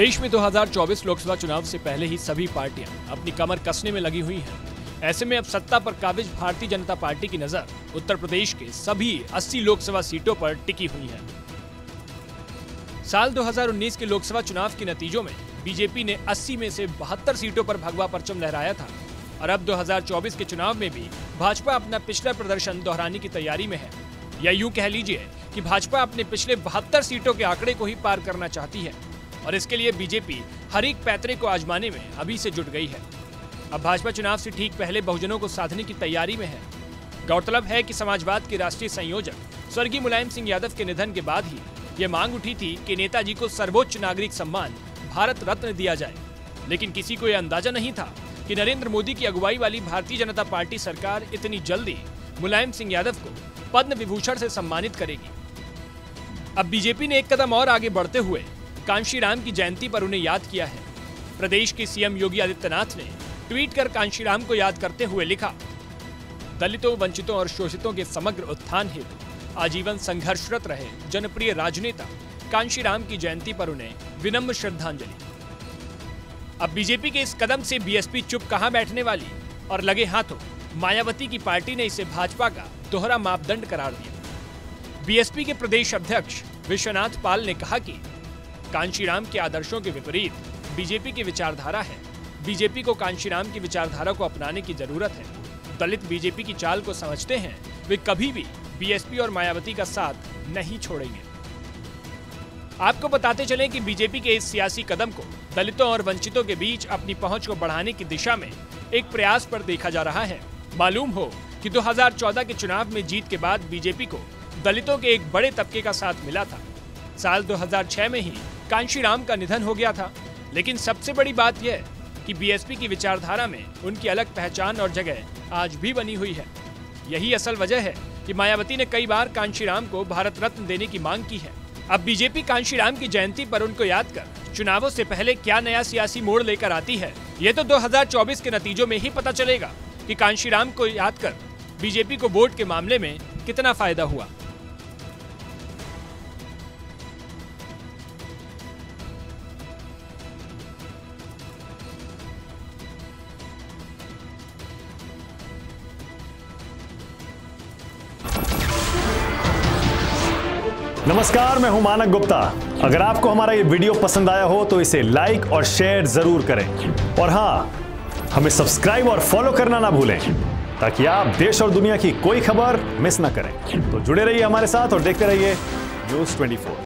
देश में 2024 लोकसभा चुनाव से पहले ही सभी पार्टियां अपनी कमर कसने में लगी हुई हैं। ऐसे में अब सत्ता पर काबिज भारतीय जनता पार्टी की नजर उत्तर प्रदेश के सभी 80 लोकसभा सीटों पर टिकी हुई है। साल 2019 के लोकसभा चुनाव के नतीजों में बीजेपी ने 80 में से 72 सीटों पर भगवा परचम लहराया था और अब 2024 के चुनाव में भी भाजपा अपना पिछला प्रदर्शन दोहराने की तैयारी में है। या यूं कह लीजिए कि भाजपा अपने पिछले 72 सीटों के आंकड़े को ही पार करना चाहती है और इसके लिए बीजेपी हर एक पैतरे को आजमाने में अभी से जुट गई है। अब भाजपा चुनाव से ठीक पहले बहुजनों को साधने की तैयारी में है। गौरतलब है कि समाजवाद के राष्ट्रीय संयोजक स्वर्गीय मुलायम सिंह यादव के निधन के बाद ही ये मांग उठी थी कि नेताजी को सर्वोच्च नागरिक सम्मान भारत रत्न दिया जाए, लेकिन किसी को यह अंदाजा नहीं था कि नरेंद्र मोदी की अगुवाई वाली भारतीय जनता पार्टी सरकार इतनी जल्दी मुलायम सिंह यादव को पद्म विभूषण से सम्मानित करेगी। अब बीजेपी ने एक कदम और आगे बढ़ते हुए कांशीराम की जयंती पर उन्हें याद किया है। प्रदेश के सीएम योगी आदित्यनाथ ने ट्वीट कर कांशीराम को याद करते हुए लिखा, दलितों, वंचितों और शोषितों के समग्र उत्थान हेतु आजीवन संघर्षरत रहे जनप्रिय राजनेता कांशीराम की जयंती पर उन्हें विनम्र श्रद्धांजलि। अब बीजेपी के इस कदम से बीएसपी चुप कहां बैठने वाली और लगे हाथों मायावती की पार्टी ने इसे भाजपा का दोहरा मापदंड करार दिया। बीएसपी के प्रदेश अध्यक्ष विश्वनाथ पाल ने कहा कि कांशीराम के आदर्शों के विपरीत बीजेपी की विचारधारा है। बीजेपी को कांशीराम की विचारधारा को अपनाने की जरूरत है। दलित बीजेपी की चाल को समझते हैं, वे कभी भी बीएसपी और मायावती का साथ नहीं छोड़ेंगे। आपको बताते चलें कि बीजेपी के इस सियासी कदम को दलितों और वंचितों के बीच अपनी पहुंच को बढ़ाने की दिशा में एक प्रयास पर देखा जा रहा है। मालूम हो कि 2014 के चुनाव में जीत के बाद बीजेपी को दलितों के एक बड़े तबके का साथ मिला था। साल 2006 में ही कांशीराम का निधन हो गया था, लेकिन सबसे बड़ी बात यह कि बीएसपी की विचारधारा में उनकी अलग पहचान और जगह आज भी बनी हुई है। यही असल वजह है कि मायावती ने कई बार कांशीराम को भारत रत्न देने की मांग की है। अब बीजेपी कांशीराम की जयंती पर उनको याद कर चुनावों से पहले क्या नया सियासी मोड़ लेकर आती है, ये तो 2024 के नतीजों में ही पता चलेगा कि कांशीराम को याद कर बीजेपी को वोट के मामले में कितना फायदा हुआ। नमस्कार, मैं हूं मानक गुप्ता। अगर आपको हमारा ये वीडियो पसंद आया हो तो इसे लाइक और शेयर जरूर करें और हां, हमें सब्सक्राइब और फॉलो करना ना भूलें ताकि आप देश और दुनिया की कोई खबर मिस ना करें। तो जुड़े रहिए हमारे साथ और देखते रहिए न्यूज़ 24।